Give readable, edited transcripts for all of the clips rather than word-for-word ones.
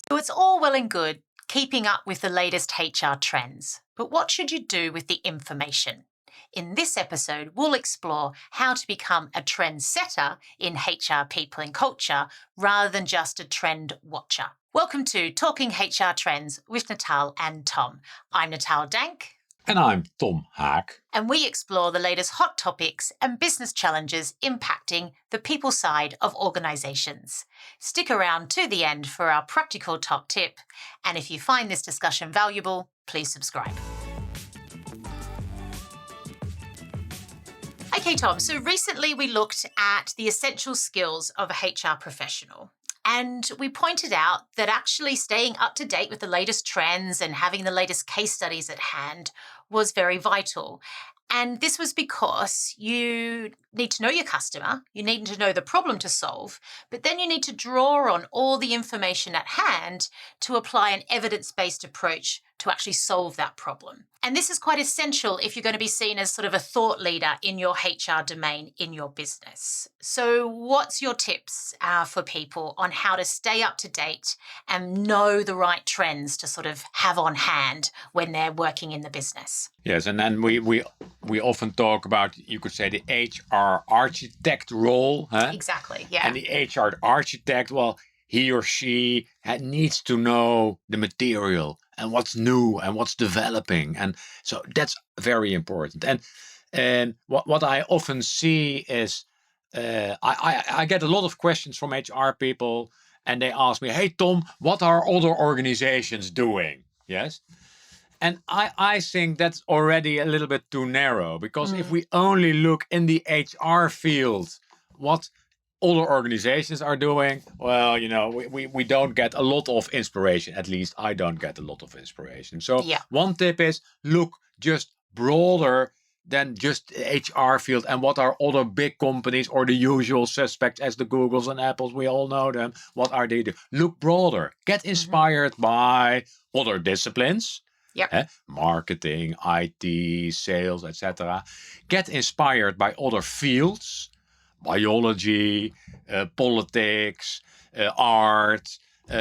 So it's all well and good keeping up with the latest HR trends, but what should you do with the information? In this episode, we'll explore how to become a trendsetter in HR people and culture rather than just a trend watcher. Welcome to Talking HR Trends with Natal and Tom. I'm Natal Dank. And I'm Tom Haak. And we explore the latest hot topics and business challenges impacting the people side of organisations. Stick around to the end for our practical top tip. And if you find this discussion valuable, please subscribe. Okay, Tom, so recently we looked at the essential skills of a HR professional. And we pointed out that actually staying up to date with the latest trends and having the latest case studies at hand was very vital. And this was because you need to know your customer, you need to know the problem to solve, but then you need to draw on all the information at hand to apply an evidence-based approach to actually solve that problem. And this is quite essential if you're going to be seen as sort of a thought leader in your HR domain in your business. So what's your tips for people on how to stay up to date and know the right trends to sort of have on hand when they're working in the business? Yes, and then we often talk about, you could say, the HR architect role. Huh? Exactly, yeah. And the HR architect, well, he or she needs to know the material and what's new and what's developing. And so that's very important. And what I often see is I get a lot of questions from HR people, and they ask me, hey, Tom, what are other organizations doing? Yes. And I think that's already a little bit too narrow, because if we only look in the HR field, what other organizations are doing, well, you know, we don't get a lot of inspiration. At least I don't get a lot of inspiration. So one tip is look just broader than just HR field and what are other big companies or the usual suspects as the Googles and Apples, we all know them. What are they doing? Look broader. Get inspired by other disciplines. Yep. Marketing, IT, sales, etc. Get inspired by other fields, biology, politics, art.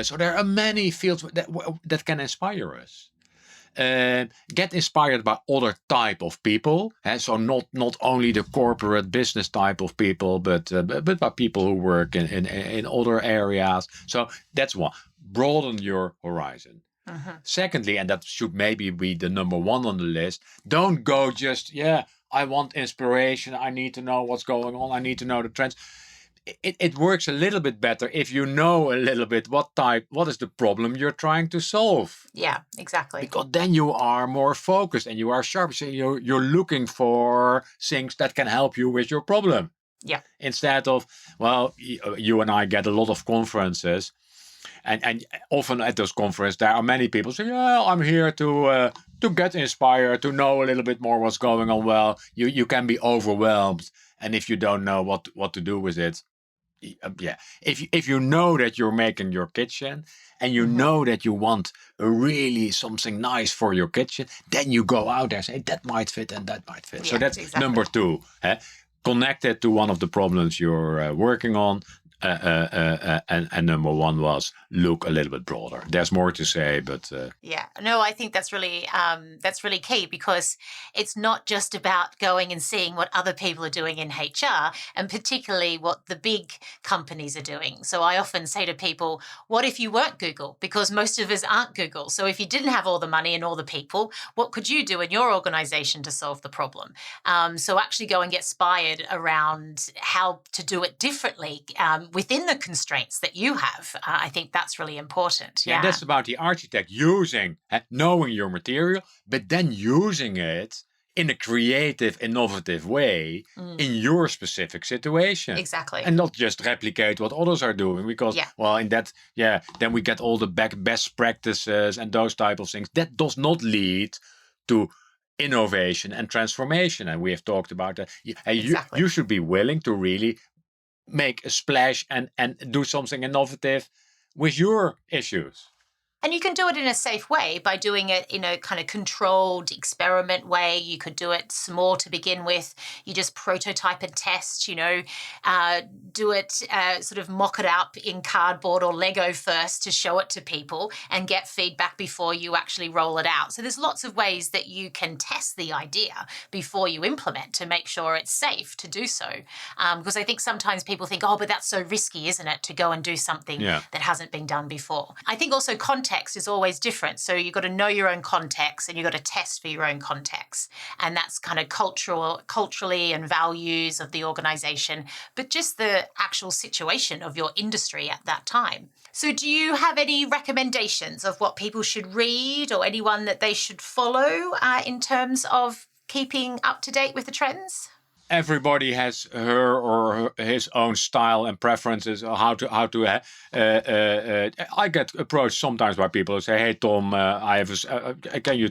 So there are many fields that can inspire us. Get inspired by other type of people. So not only the corporate business type of people, but by people who work in other areas. So that's one. Broaden your horizon. Secondly, and that should maybe be the number one on the list, don't go just, I want inspiration. I need to know what's going on. I need to know the trends. It works a little bit better if you know a little bit what is the problem you're trying to solve. Yeah, exactly. Because then you are more focused and you are sharp. So you're looking for things that can help you with your problem. Yeah. Instead of, well, you and I get a lot of conferences. And often at those conferences, there are many people say, I'm here to get inspired, to know a little bit more what's going on. Well, you can be overwhelmed. And if you don't know what to do with it, if you know that you're making your kitchen and you know that you want really something nice for your kitchen, then you go out there and say, that might fit and that might fit. So that's number two. Connect it to one of the problems you're working on. And number one was look a little bit broader. There's more to say, but I think that's really key, because it's not just about going and seeing what other people are doing in HR, and particularly what the big companies are doing. So I often say to people, what if you weren't Google? Because most of us aren't Google. So if you didn't have all the money and all the people, what could you do in your organization to solve the problem? So actually go and get inspired around how to do it differently within the constraints that you have. I think that's really important. Yeah, that's about the architect knowing your material, but then using it in a creative, innovative way in your specific situation. Exactly. And not just replicate what others are doing, because, well, in that, then we get all the best practices and those type of things. That does not lead to innovation and transformation. And we have talked about that. You should be willing to really make a splash and do something innovative with your issues. And you can do it in a safe way by doing it in a kind of controlled experiment way. You could do it small to begin with. You just prototype and test, do it, sort of mock it up in cardboard or Lego first to show it to people and get feedback before you actually roll it out. So there's lots of ways that you can test the idea before you implement to make sure it's safe to do so. Because I think sometimes people think, oh, but that's so risky, isn't it, to go and do something Yeah. that hasn't been done before. I think also context is always different. So you've got to know your own context and you've got to test for your own context. And that's kind of culturally and values of the organization, but just the actual situation of your industry at that time. So do you have any recommendations of what people should read or anyone that they should follow in terms of keeping up to date with the trends? Everybody has her or his own style and preferences. I get approached sometimes by people who say, "Hey Tom, can you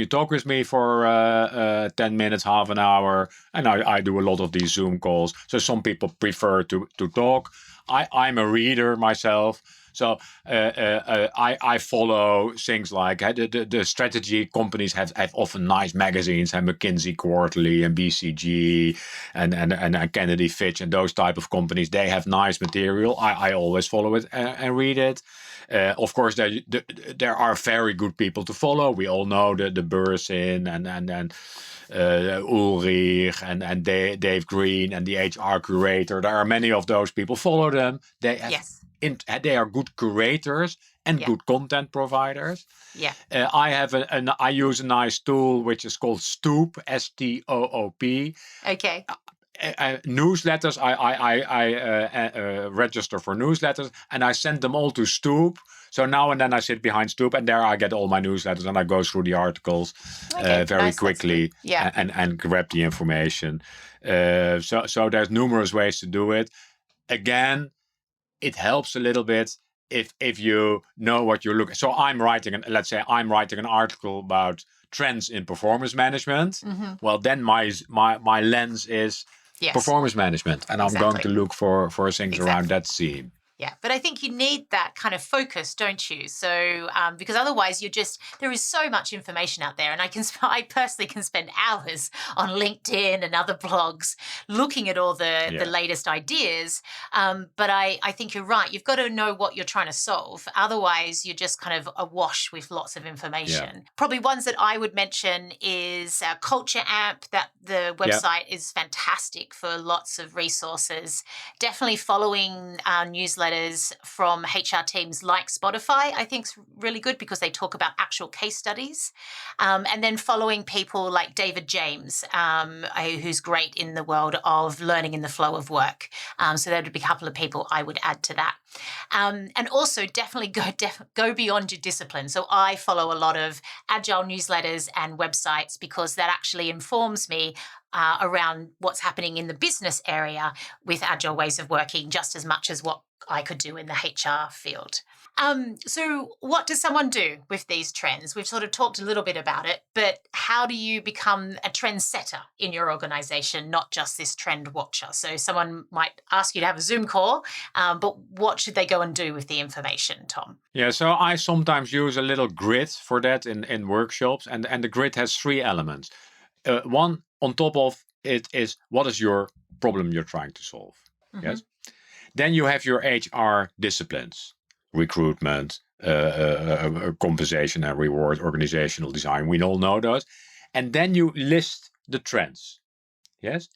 talk with me for 10 minutes, half an hour?" And I do a lot of these Zoom calls. So some people prefer to talk. I'm a reader myself. So I follow things like the strategy companies have often nice magazines, and McKinsey Quarterly and BCG and Kennedy Fitch and those type of companies. They have nice material. I always follow it and read it. Of course, there are very good people to follow. We all know the Bursin and Ulrich and Dave Green and the HR curator. There are many of those people. Follow them. They have Yes. They are good curators and good content providers. Yeah. I use a nice tool which is called Stoop, STOOP. Okay. Newsletters. I register for newsletters and I send them all to Stoop. So now and then I sit behind Stoop and there I get all my newsletters and I go through the articles very nice, quickly and grab the information. So there's numerous ways to do it. Again, it helps a little bit if you know what you're looking. So let's say I'm writing an article about trends in performance management. Mm-hmm. Well, then my lens is performance management, and I'm going to look for things around that theme. Yeah, but I think you need that kind of focus, don't you? So, because otherwise there is so much information out there. And I personally can spend hours on LinkedIn and other blogs looking at all the latest ideas. But I think you're right. You've got to know what you're trying to solve. Otherwise, you're just kind of awash with lots of information. Yeah. Probably ones that I would mention is Culture Amp. That the website is fantastic for lots of resources. Definitely following our newsletters from HR teams like Spotify, I think is really good because they talk about actual case studies. And then following people like David James, who's great in the world of learning in the flow of work. So there would be a couple of people I would add to that. And also definitely go beyond your discipline. So I follow a lot of agile newsletters and websites because that actually informs me around what's happening in the business area with agile ways of working just as much as what I could do in the HR field. So what does someone do with these trends? We've sort of talked a little bit about it, but how do you become a trend setter in your organization, not just this trend watcher? So someone might ask you to have a Zoom call, but what should they go and do with the information, Tom? Yeah, so I sometimes use a little grid for that in workshops, and the grid has 3 elements. One on top of it is what is your problem you're trying to solve? Mm-hmm. Yes. Then you have your HR disciplines, recruitment, compensation and reward, organizational design. We all know those. And then you list the trends. Yes.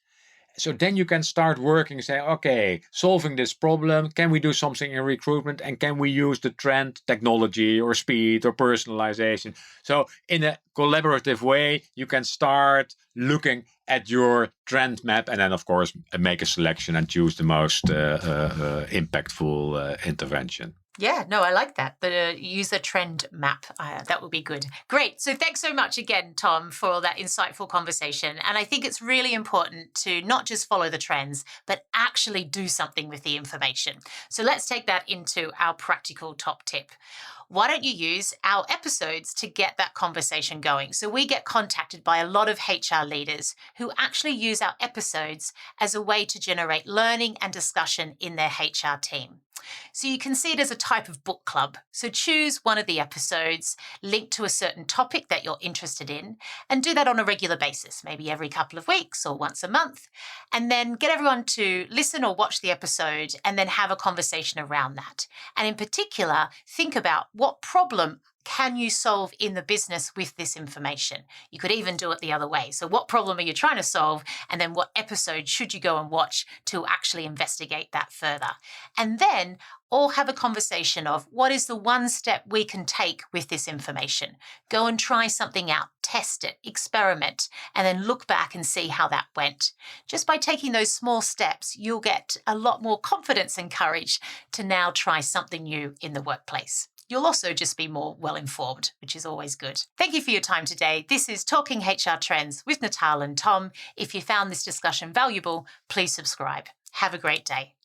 So then you can start working, say, okay, solving this problem, can we do something in recruitment? And can we use the trend, technology or speed or personalization? So in a collaborative way, you can start looking at your trend map and then, of course, make a selection and choose the most impactful intervention. Yeah, no, I like that. The user trend map, that would be good. Great. So thanks so much again, Tom, for all that insightful conversation. And I think it's really important to not just follow the trends, but actually do something with the information. So let's take that into our practical top tip. Why don't you use our episodes to get that conversation going? So we get contacted by a lot of HR leaders who actually use our episodes as a way to generate learning and discussion in their HR team. So you can see it as a type of book club. So choose one of the episodes, link to a certain topic that you're interested in, and do that on a regular basis, maybe every couple of weeks or once a month. And then get everyone to listen or watch the episode and then have a conversation around that. And in particular, think about what problem can you solve in the business with this information? You could even do it the other way. So what problem are you trying to solve? And then what episode should you go and watch to actually investigate that further? And then all have a conversation of what is the one step we can take with this information? Go and try something out, test it, experiment, and then look back and see how that went. Just by taking those small steps, you'll get a lot more confidence and courage to now try something new in the workplace. You'll also just be more well-informed, which is always good. Thank you for your time today. This is Talking HR Trends with Natal and Tom. If you found this discussion valuable, please subscribe. Have a great day.